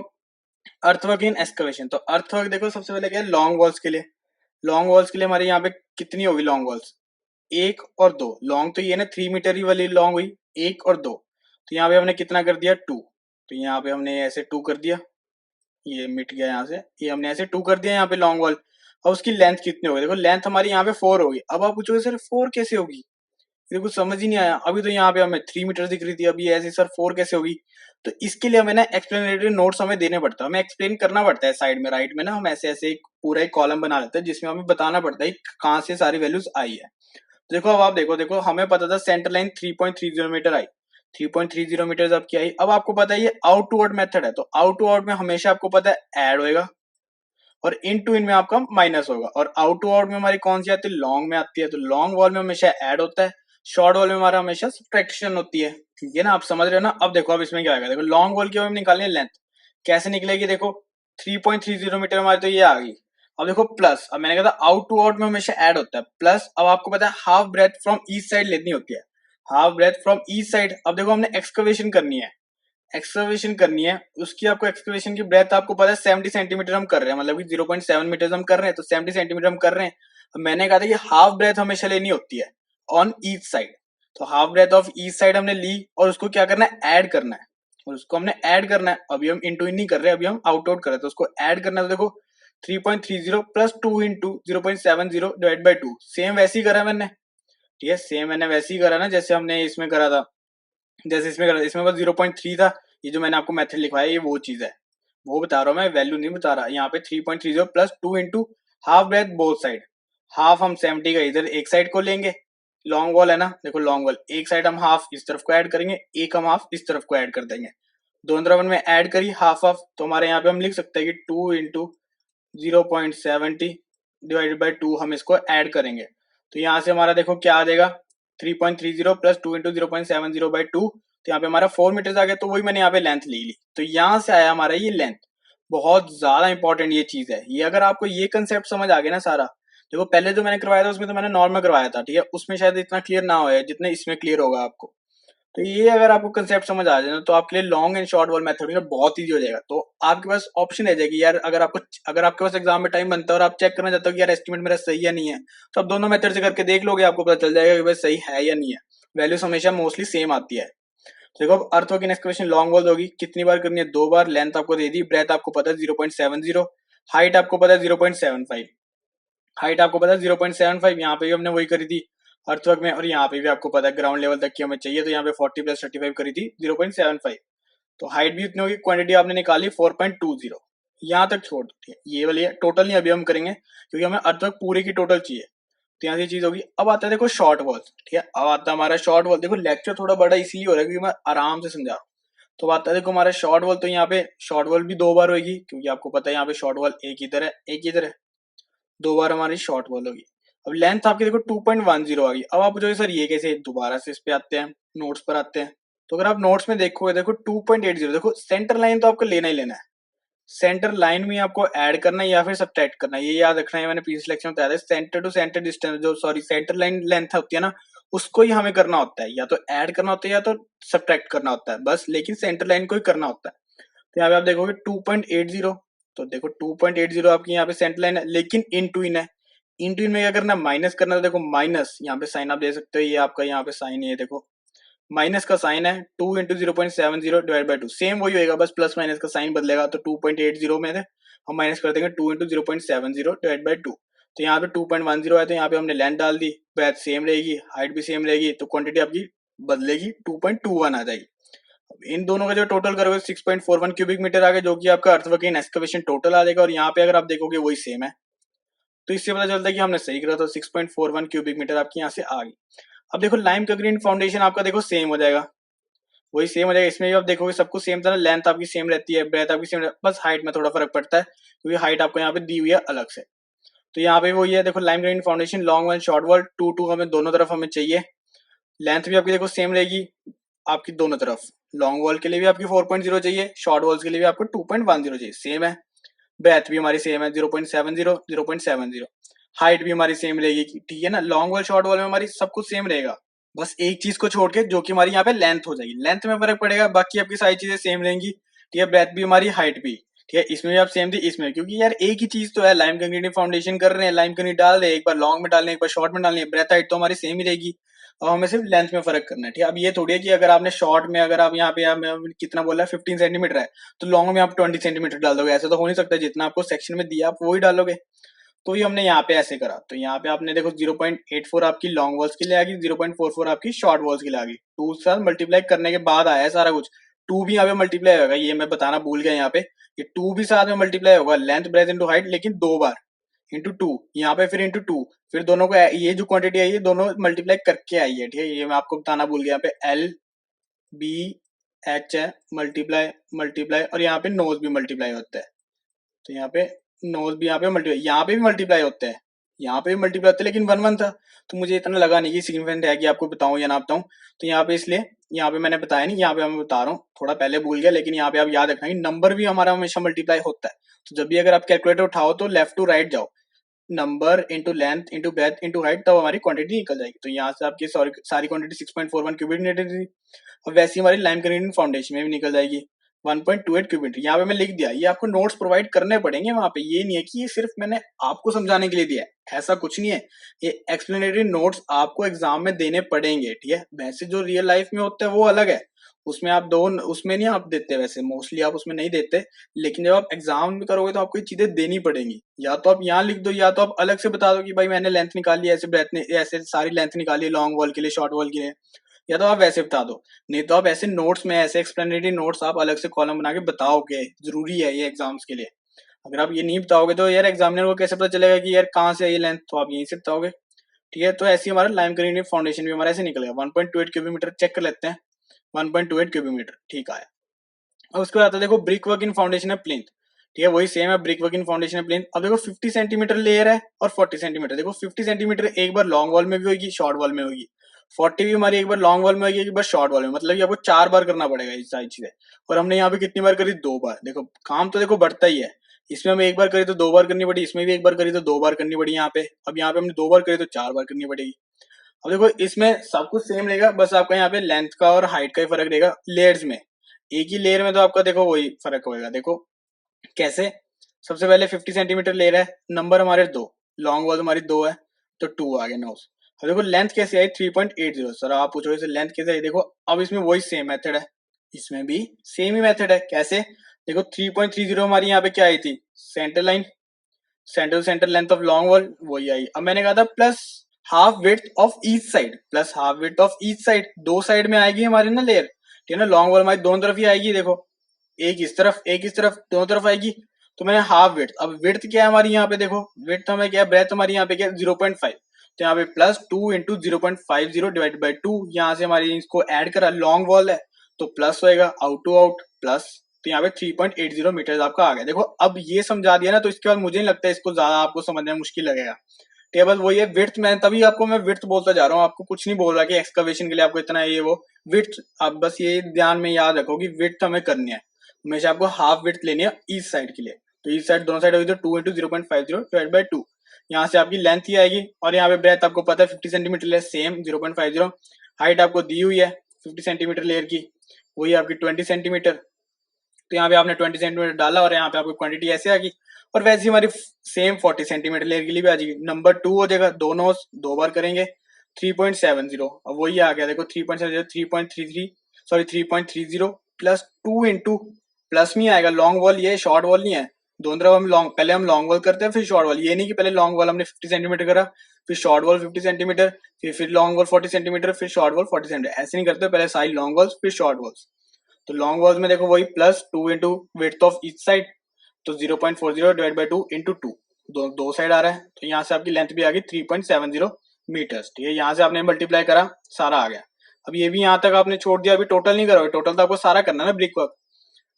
अर्थवर्क इन एक्सकवेशन, तो अर्थवर्क देखो सबसे पहले क्या है, लॉन्ग वॉल्स के लिए, लॉन्ग वॉल्स के लिए हमारे यहाँ पे कितनी होगी लॉन्ग वॉल्स, 1 और 2, लॉन्ग तो ये ना 3 मीटर ही वाली लॉन्ग हुई, 1 और 2, तो यहाँ पे हमने कितना कर दिया 2, तो यहाँ पे हमने ऐसे 2 कर दिया, ये मिट गया यहाँ से, ये हमने ऐसे 2 कर दिया यहाँ पे लॉन्ग वॉल। अब उसकी लेंथ कितनी होगी, देखो लेंथ हमारी यहाँ पे 4 होगी। अब आप पूछोगे सर 4 कैसे होगी, ये कुछ समझ ही नहीं आया, अभी तो यहाँ पे हमें 3 मीटर दिख रही थी, अभी ऐसे सर 4 कैसे होगी। तो इसके लिए हमें ना एक्सप्लेनेटरी नोट्स हमें देने पड़ता है, हमें एक्सप्लेन करना पड़ता है साइड में राइट में ना, हम ऐसे ऐसे एक पूरा एक कॉलम बना लेते हैं जिसमें हमें बताना पड़ता है कहाँ से सारी वैल्यूज आई है। देखो अब आप देखो, देखो हमें पता था सेंटर लाइन 3.30 मीटर आई, 3.30 मीटर आपकी आई। अब आपको पता है ये आउट टू आउट मेथड है, तो आउट टू आउट में हमेशा आपको पता है ऐड होएगा, और इन टू इन में आपका माइनस होगा। और आउट टू आउट में हमारी कौन सी आती है, लॉन्ग में आती है, तो लॉन्ग वॉल में हमेशा ऐड होता है, शॉर्ट वॉल में हमारा हमेशा सब्ट्रैक्शन होती है, ठीक है ना, आप समझ रहे हो ना। अब देखो अब इसमें क्या आएगा, देखो लॉन्ग वॉल की हमें निकालनी है लेंथ, कैसे निकलेगी, देखो 3.30 मीटर हमारी तो ये आ गई। अब देखो प्लस, अब मैंने कहा था आउट टू आउट में हमेशा ऐड होता है, प्लस अब आपको पता है half breadth from each side लेनी होती है, half breadth from each side. अब देखो हमने एक्सकवेशन करनी है, एक्सकवेशन करनी है, उसकी आपको एक्सकवेशन की ब्रेथ आपको पता है 70 सेंटीमीटर हम कर रहे हैं, मतलब कि 0.7 मीटर हम कर रहे हैं, तो 70 सेंटीमीटर हम कर रहे हैं। अब मैंने कहा था कि हाफ ब्रेथ हमेशा लेनी होती है ऑन ईच साइड, तो half breadth of each side हमने ली, और उसको क्या करना है, ऐड करना है, और उसको हमने ऐड करना है। अभी हम इनटू इन नहीं कर रहे, अभी हम आउट आउट कर रहे हैं, तो उसको ऐड करना है। तो देखो 3.30 plus 2 into 0.70 divide by 2, same वैसे ही करा मैंने, ठीक है, सेम मैंने वैसे ही करा ना जैसे हमने इसमें करा था, जैसे इसमें करा था, इसमें बस 0.3 था, ये जो मैंने आपको मेथड लिखवाया ये वो चीज है, वो बता रहा हूँ मैं, वैल्यू नहीं बता रहा। यहाँ पे 3.30 plus 2 into half breadth both side, half हम 70 का इधर एक साइड को लेंगे, लॉन्ग वॉल है ना, देखो लॉन्ग वॉल एक साइड हम हाफ इस तरफ को ऐड करेंगे, एक हम हाफ इस तरफ को ऐड कर देंगे, दोनों तरफ में ऐड करी हाफ हाफ, तो हमारे यहाँ पे हम लिख सकते हैं कि 2 इंटू 0.70 डिवाइडेड बाई 2 हम इसको ऐड करेंगे, तो यहाँ से हमारा देखो क्या आ जाएगा, 3.30 प्लस 2 इंटू 0.70 बाई 2, तो यहाँ पे हमारा 4 मीटर आ गया, तो वही मैंने यहाँ पे लेंथ ले ली, तो यहाँ से आया हमारा ये लेंथ। बहुत ज्यादा इंपॉर्टेंट ये चीज है, ये अगर आपको ये कंसेप्ट समझ आ गया ना सारा, देखो पहले जो मैंने करवाया था उसमें तो मैंने नॉर्मल करवाया था, ठीक है, उसमें शायद इतना क्लियर ना होए जितना इसमें क्लियर होगा आपको। तो ये अगर आपको कंसेप्ट समझ आ जाए ना तो आपके लिए long and short wall method में बहुत इजी हो जाएगा। तो आपके पास ऑप्शन रह जाएगी यार, अगर आपके पास एग्जाम में टाइम बनता है और आप चेक करना चाहते हो कि यार एस्टिमेट मेरा सही है नहीं है, तो आप दोनों मेथड से करके देख लोगे, आपको पता चल जाएगा कि भाई सही है या नहीं है। वैल्यूज हमेशा मोस्टली सेम आती है। तो देखो अब अर्थ work in excavation long wall होगी, कितनी बार करनी है, 2 बार। लेंथ आपको दे दी, ब्रेथ आपको पता है 0.70, हाइट आपको पता है 0.75, हाइट आपको पता है 0.75, यहाँ पे भी हमने वही करी थी अर्थवर्क में, और यहाँ पे भी आपको पता है ग्राउंड लेवल तक की हमें चाहिए, तो यहाँ पे 40 + 35 करी थी 0.75। तो हाइट भी उतनी होगी, क्वांटिटी आपने निकाली 4.20। यहाँ तक छोड़ दो, ठीक है, ये वाली है टोटल नहीं अभी हम करेंगे क्योंकि हमें अर्थवर्क पूरे की टोटल चाहिए। तो यहाँ से चीज होगी। अब आता है देखो शॉर्ट वॉल, ठीक है, अब आता है हमारा शॉर्ट वॉल। देखो लेक्चर थोड़ा बड़ा इसलिए हो रहा है क्योंकि मैं आराम से समझा रहा हूँ। तो आता है देखो हमारा शॉर्ट वॉल, तो यहाँ पे शॉर्ट वॉल भी 2 बार होगी क्योंकि आपको पता है यहाँ पे शॉर्ट वॉल एक इधर है एक इधर है, 2 बार हमारी शॉर्ट वॉल होगी। अब लेंथ आपकी देखो 2.10 आ गई। अब आप पूछोगे सर ये कैसे, दोबारा से इस पे आते हैं, नोट्स पर आते हैं। तो अगर आप नोट्स में देखोगे देखो 2.80, देखो सेंटर लाइन तो आपको लेना ही लेना है, सेंटर लाइन में आपको ऐड करना है या फिर सब्ट्रैक्ट करना है, ये याद रखना है। मैंने पिछले लेक्चर में बताया था सेंटर टू सेंटर डिस्टेंस, जो सॉरी सेंटर लाइन लेंथ होती है ना, उसको ही हमें करना होता है, या तो ऐड करना होता है या तो सब्ट्रैक्ट करना होता है बस, लेकिन सेंटर लाइन को ही करना होता है। तो यहाँ पे आप देखोगे 2.80, तो देखो 2.80 आपकी यहाँ पे सेंटर लाइन है, लेकिन इन टू इन है। इन टू इन में क्या करना है, माइनस करना है। तो देखो माइनस यहाँ पे साइन आप दे सकते हो, ये आपका यहाँ पे साइन, ये देखो माइनस का साइन है, 2 × 0.70 / 2 सेम वही होगा, बस प्लस माइनस का साइन बदलेगा। तो 2.80 में हम माइनस कर देंगे 2 × 0.70 / 2। तो यहाँ पे 2.10 है, तो यहाँ पे हमने लेंथ डाल दी, ब्रेथ सेम रहेगी, हाइट भी सेम रहेगी, तो क्वांटिटी आपकी बदलेगी 2.21 आ जाएगी। इन दोनों का जो टोटल करोगे 6.41 क्यूबिक मीटर आ गया, जो कि आपका अर्थवर्क इन एक्सकवेशन टोटल आ जाएगा। और यहाँ पे अगर आप देखोगे वही सेम है, तो इससे पता चलता है कि हमने सही करा। तो 6.41 क्यूबिक मीटर आपकी यहाँ से आ गई। अब देखो लाइम कंक्रीट फाउंडेशन आपका देखो सेम हो जाएगा, वही सेम हो जाएगा। इसमें भी आप देखोगे सब कुछ सेम था ना, लेंथ आपकी सेम रहती है, ब्रेथ आपकी सेम, बस हाइट में थोड़ा फर्क पड़ता है क्योंकि हाइट आपको यहाँ पे दी हुई है अलग से। तो यहाँ पे वही है, देखो lime grain foundation long wall short wall 2 हमें दोनों तरफ हमें चाहिए। लेंथ भी आपकी देखो सेम रहेगी आपकी दोनों तरफ, लॉन्ग वॉल के लिए भी आपकी 4.0 चाहिए, शॉर्ट वॉल्स के लिए भी आपको 2.10 चाहिए, सेम है। ब्रेथ भी हमारी सेम है 0.70 हाइट भी हमारी सेम रहेगी, ठीक है ना। लॉन्ग वॉल शॉर्ट वॉल में हमारी सब कुछ सेम रहेगा, बस एक चीज को छोड़ के जो कि हमारी यहाँ पे लेंथ हो जाएगी, लेंथ में फर्क पड़ेगा, बाकी आपकी सारी चीजें सेम रहेंगी, ठीक है। ब्रेथ भी हमारी, हाइट भी, ठीक है, इसमें भी आप सेम थी इसमें, क्योंकि यार एक ही चीज तो है, लाइम कंक्रीट फाउंडेशन कर रहे हैं, लाइम कंक्रीट डाल रहे हैं, एक बार लॉन्ग में डालने एक बार शॉर्ट में डालनी है, ब्रेथ हाइट तो हमारी सेम ही रहेगी। अब हमें सिर्फ लेंथ में फर्क करना है, ठीक है। अब ये थोड़ी है कि अगर आपने शॉर्ट में, अगर आप यहाँ पे कितना बोला है 15 सेंटीमीटर है, तो लॉन्ग में आप 20 सेंटीमीटर डाल दोगे, ऐसा तो हो नहीं सकता, जितना आपको सेक्शन में दिया आप वही डालोगे। तो ये हमने यहाँ पे ऐसे करा। तो यहाँ पे आपने देखो 0.84 आपकी लॉन्ग वॉल्स के लिए आ गई, 0.44 आपकी शॉर्ट वॉल्स के लिए आ गई। 2 से मल्टीप्लाई करने के बाद आया है सारा कुछ। 2 भी यहाँ पे मल्टीप्लाई होगा, ये मैं बताना भूल गया यहाँ पे, ये 2 भी साथ में मल्टीप्लाई होगा, लेंथ ब्रेथ इंटू हाइट, लेकिन 2 बार इंटू 2, यहाँ पे फिर इंटू 2, फिर दोनों को ये जो क्वांटिटी आई है दोनों मल्टीप्लाई करके आई है, ठीक है। ये मैं आपको बताना भूल गया, यहाँ पे एल बी एच है, मल्टीप्लाई मल्टीप्लाई, और यहाँ पे नोज भी मल्टीप्लाई होता है। तो यहाँ पे नोज भी, यहाँ पे भी मल्टीप्लाई होते हैं, यहाँ पे भी मल्टीप्लाई होते हैं, लेकिन 1 1 था, तो मुझे इतना लगा नहीं कि सिग्निफिकेंट है कि आपको बताऊं या ना बताऊं। तो यहाँ पे इसलिए यहाँ पे मैंने बताया नहीं, यहाँ पे मैं बता रहा हूँ, थोड़ा पहले भूल गया, लेकिन यहाँ पे आप याद रखना कि नंबर भी हमारा हमेशा मल्टीप्लाई होता है। तो जब भी अगर आप कैलकुलेटर उठाओ तो लेफ्ट टू राइट जाओ, number into length into breadth into height, तब हमारी क्वांटिटी निकल जाएगी। तो यहाँ से आपकी सारी क्वांटिटी 6.41 क्यूबिक मीटर थी। अब वैसी हमारी लाइम कंक्रीट फाउंडेशन में भी निकल जाएगी 1.28 क्यूबिक मीटर। यहाँ पे मैं लिख दिया, ये आपको नोट्स प्रोवाइड करने पड़ेंगे वहां पे, ये नहीं है कि ये सिर्फ मैंने आपको समझाने के लिए दिया है, ऐसा कुछ नहीं है। ये एक्सप्लेनेटरी नोट्स आपको एग्जाम में देने पड़ेंगे, ठीक है। वैसे जो रियल लाइफ में होता है वो अलग है, उसमें आप दो, उसमें नहीं आप देते, वैसे मोस्टली आप उसमें नहीं देते, लेकिन जब आप एग्जाम में करोगे तो आपको ये चीजें देनी पड़ेंगी। या तो आप यहाँ लिख दो, या तो आप अलग से बता दो कि भाई मैंने लेंथ निकाली है, ऐसे ब्रेथ ने ऐसे सारी लेंथ निकाली है लॉन्ग वॉल के लिए शॉर्ट वॉल के लिए, या तो आप वैसे बता दो। नहीं तो आप ऐसे नोट्स में, ऐसे एक्सप्लेनेटरी नोट्स आप अलग से कॉलम बना के बताओगे, जरूरी है ये एग्जाम्स के लिए। अगर आप ये नहीं बताओगे तो यार एग्जामिनर को कैसे पता चलेगा कि यार कहाँ से है ये लेंथ, तो आप यहीं से बताओगे, ठीक है। तो ऐसे हमारा लाइम कंक्रीट फाउंडेशन भी हमारा ऐसे निकलेगा। 1.28 क्यूबिक मीटर चेक कर लेते हैं, 1.28 क्यूबिक मीटर ठीक आया। अब उसके बाद आता है देखो ब्रिक वर्क इन फाउंडेशन है प्लिंथ, ठीक है, वही सेम है, ब्रिक वर्क इन फाउंडेशन है प्लिंथ। अब देखो 50 सेंटीमीटर लेयर है और 40 सेंटीमीटर, देखो 50 सेंटीमीटर एक बार लॉन्ग वॉल में भी होगी, शॉर्ट वॉल में होगी, 40 भी हमारी एक बार लॉन्ग वॉल में होगी, एक बार शॉर्ट वॉल में, मतलब कि आपको 4 बार करना पड़ेगा ये सारी चीजें। और हमने यहाँ पे कितनी बार करी, 2 बार। देखो काम तो देखो बढ़ता ही है, इसमें हम एक बार करी तो 2 बार करनी पड़ी, इसमें भी एक बार करी तो 2 बार करनी पड़ी यहाँ पे। अब यहाँ पे हमने 2 बार करी तो 4 बार करनी पड़ेगी। अब देखो इसमें सब कुछ सेम रहेगा, बस आपका यहाँ पे लेंथ का और हाइट का ही फर्क रहेगा लेयर्स में। एक ही लेयर में तो आपका देखो वही फर्क होगा। देखो कैसे, सबसे पहले 50 सेंटीमीटर ले रहा है, नंबर हमारे 2, लॉन्ग वॉल हमारी 2 है तो 2 आ गया नोज। अब देखो लेंथ कैसे आई 3.80। सर आप पूछोगे सर लेंथ कैसे आई, देखो अब इसमें वही सेम मेथड है, इसमें भी सेम ही मेथड है। कैसे, देखो 3.30 हमारी यहाँ पे क्या आई थी, centre line, centre length of long wall वही आई। अब मैंने कहा था plus half width of each side, plus half width of each side, दो साइड में आएगी हमारी ना लेयर, ठीक है ना। लॉन्ग वॉल हमारी दोनों तरफ ही आएगी, देखो एक इस तरफ एक इस तरफ, दोनों तरफ आएगी। तो मैंने हाफ विड्थ, अब विड्थ क्या है हमारी यहाँ पे, देखो विड्थ हमें क्या है, ब्रेथ हमारी यहाँ पे क्या है 0.5, तो यहाँ पे प्लस 2 इंटू 0.50 डिवाइड बाई 2, यहाँ से हमारी इसको ऐड करा, लॉन्ग वॉल है तो प्लस होएगा, आउट टू आउट प्लस, तो यहाँ पे 3.80 मीटर आपका आ गया। देखो अब ये समझा दिया ना, तो इसके बाद मुझे नहीं लगता है इसको ज्यादा आपको समझने में मुश्किल लगेगा। ठीक है, बस वही है विड्थ, मैं तभी आपको मैं विड्थ बोलता जा रहा हूँ, आपको कुछ नहीं बोल रहा कि एक्सकवेशन के लिए आपको इतना ये वो विड्थ। आप बस ये ध्यान में याद रखो कि विड्थ हमें करनी है हमेशा, आपको हाफ विड्थ लेनी है ईच साइड के लिए। तो ईच साइड दोनों साइड होगी तो 2 इंटू 0.50 डिवाइड बाई 2, यहाँ से आपकी लेंथ ही आएगी। और यहाँ पे ब्रेथ आपको पता है 50 सेंटीमीटर है, सेम 0.50। हाइट आपको दी हुई है 50 सेंटीमीटर लेयर की, वही आपकी 20 सेंटीमीटर, तो यहाँ पे आपने 20 सेंटीमीटर डाला और यहाँ पे आपको क्वांटिटी ऐसे आ गई। और वैसे ही हमारी सेम 40 सेंटीमीटर लेयर के लिए भी आ जाएगी, नंबर 2 हो जाएगा, दोनों 2 बार करेंगे 3.70। अब वही आ गया, देखो 3.70 3.33 सॉरी 3.30 प्लस 2 इंटू, प्लस में आएगा, लॉन्ग वॉल ये शॉर्ट वॉल नहीं है, दोनों तरफ हम लॉन्ग, पहले हम लॉन्ग वॉल करते हैं फिर शॉर्ट वॉल, ये नहीं कि पहले लॉन्ग वॉल हमने 50 सेंटीमीटर करा फिर शॉर्ट वॉल 50 सेंटीमीटर फिर लॉन्ग वॉल 40 सेंटीमीटर फिर शॉर्ट वॉल 40 सेंटीमीटर, ऐसे नहीं करते, पहले साइड लॉन्ग वॉल्स फिर शॉर्ट वॉल्स। तो लॉन्ग वॉल्स में देखो वही plus 2 into width of each side, तो 0.40 डिवाइड बाई 2 इंटू 2, दो साइड आ रहा है, तो यहाँ से आपकी लेंथ भी आ गई 3.70 मीटर्स। ठीक है, यहाँ से आपने मल्टीप्लाई करा, सारा आ गया। अब ये भी यहाँ तक आपने छोड़ दिया, अभी टोटल नहीं करोगे, टोटल तो आपको सारा करना है ना ब्रिक वर्क।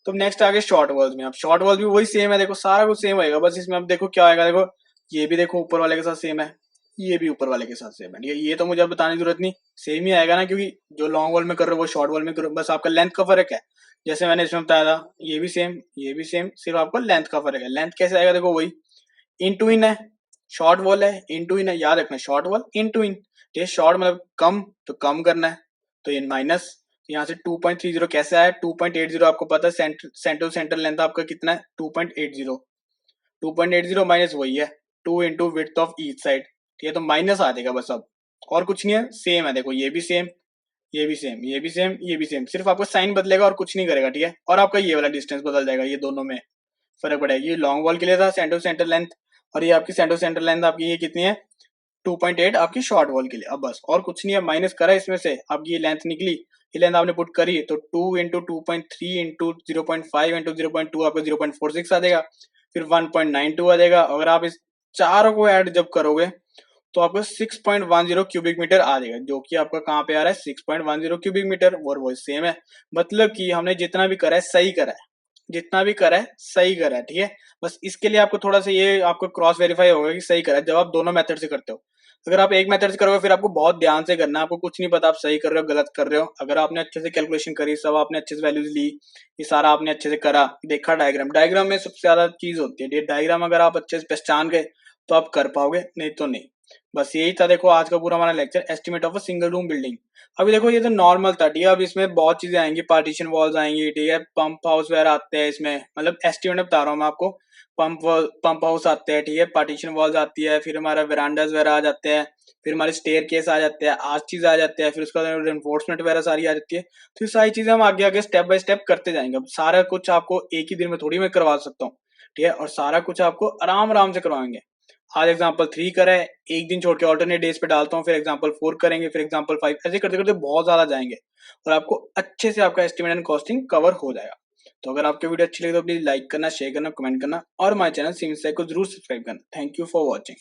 तो नेक्स्ट आ गए शॉर्ट वॉल्स में। अब शॉर्ट वॉल्स भी वही सेम है, देखो सारा कुछ सेम होगा, बस इसमें अब देखो क्या आएगा, देखो ये भी देखो ऊपर वाले के साथ सेम है, ये भी ऊपर वाले के साथ सेम है। ठीक है, ये तो मुझे अब बताने की जरूरत नहीं, सेम ही आएगा ना, क्योंकि जो लॉन्ग वॉल में कर रहे हो वो शॉर्ट वॉल में करो, बस आपका लेंथ का फर्क है। जैसे मैंने इसमें बताया था, ये भी सेम ये भी सेम, सिर्फ आपको लेंथ का फर्क है। लेंथ कैसे आएगा, देखो वही इन टू इन है, शॉर्ट वॉल है इन टू इन है, याद रखना शॉर्ट वॉल इन टू इन। ये शॉर्ट मतलब कम, तो कम करना है, तो ये माइनस, यहाँ से 2.30 कैसे आया, 2.80 आपको पता है, सेंटर लेंथ आपका कितना है 2.80, 2.80 माइनस वही है 2 into width of each side. ठीक है, तो माइनस आ जाएगा बस, अब और कुछ नहीं है, सेम है। देखो ये भी सेम ये भी सेम ये भी सेम ये भी सेम, सिर्फ आपको साइन बदलेगा और कुछ नहीं करेगा। ठीक है, और आपका ये वाला डिस्टेंस बदल जाएगा, ये दोनों में फर्क पड़ेगा। ये लॉन्ग वॉल के लिए था सेंटर लेंथ, और ये आपकी सेंटर लेंथ आपकी ये कितनी है 2.8 आपकी शॉर्ट वॉल के लिए। अब बस और कुछ नहीं है, माइनस करा इसमें से, आपकी ये लेंथ निकली, ये लेंथ आपने पुट करी, तो 2 इंटू 2.3 इंटू 0.5 इंटू 0.2 आपको 0.46 आ जाएगा, फिर 1.92 आ जाएगा। अगर आप इस चारों को ऐड जब करोगे तो आपको 6.10 क्यूबिक मीटर आ जाएगा, जो कि आपका कहाँ पे आ रहा है 6.10 क्यूबिक मीटर, और वो सेम है। मतलब कि हमने जितना भी करा है सही करा है, जितना भी करा है सही करा है। ठीक है, बस इसके लिए आपको थोड़ा सा ये आपको क्रॉस वेरीफाई होगा कि सही करा है, जब आप दोनों मेथड से करते हो। अगर आप एक मेथड से करोगे फिर आपको बहुत ध्यान से करना है, आपको कुछ नहीं पता आप सही कर रहे हो गलत कर रहे हो। अगर आपने अच्छे से कैलकुलेशन करी, सब आपने अच्छे से वैल्यूज ली, ये सारा आपने अच्छे से करा, देखा डायग्राम, डायग्राम में सबसे ज्यादा चीज होती है, डायग्राम अगर आप अच्छे से पहचान गए तो आप कर पाओगे, नहीं तो नहीं। बस यही था देखो आज का पूरा हमारा lecture, estimate of a single room building. अभी देखो ये तो नॉर्मल था, ठीक है, अब इसमें बहुत चीजें आएंगी, पार्टीशन वॉल्स आएंगी, ठीक है, पंप हाउस वगैरह आते हैं इसमें, मतलब एस्टिमेट बता रहा हूँ मैं आपको। पंप हाउस आते हैं, ठीक है, पार्टीशन वॉल्स आती है, फिर हमारा वेरांडास वगैरह आ जाते हैं, फिर हमारे स्टेयर केस आ जाते हैं, आज चीज आ जाते हैं, फिर उसका एनफोर्समेंट वगैरह सारी आ जाती है। तो ये सारी चीजें हम आगे आगे स्टेप बाय स्टेप करते जाएंगे। अब सारा कुछ आपको एक ही दिन में थोड़ी मैं करवा सकता हूँ, ठीक है, और सारा कुछ आपको आराम आराम से करवाएंगे। आज एग्जाम्पल 3 करा है, एक दिन छोड़ के ऑल्टरनेट डेज पे डालता हूँ, फिर एग्जाम्पल 4 करेंगे, फिर एग्जाम्पल 5, ऐसे करते करते बहुत ज्यादा जाएंगे और आपको अच्छे से आपका एस्टिमेट एंड कॉस्टिंग कवर हो जाएगा। तो अगर आपको वीडियो अच्छी लगे तो प्लीज लाइक करना, शेयर करना, कमेंट करना और हमारे चैनल सिविल को जरूर सब्सक्राइब करना। Thank you for watching.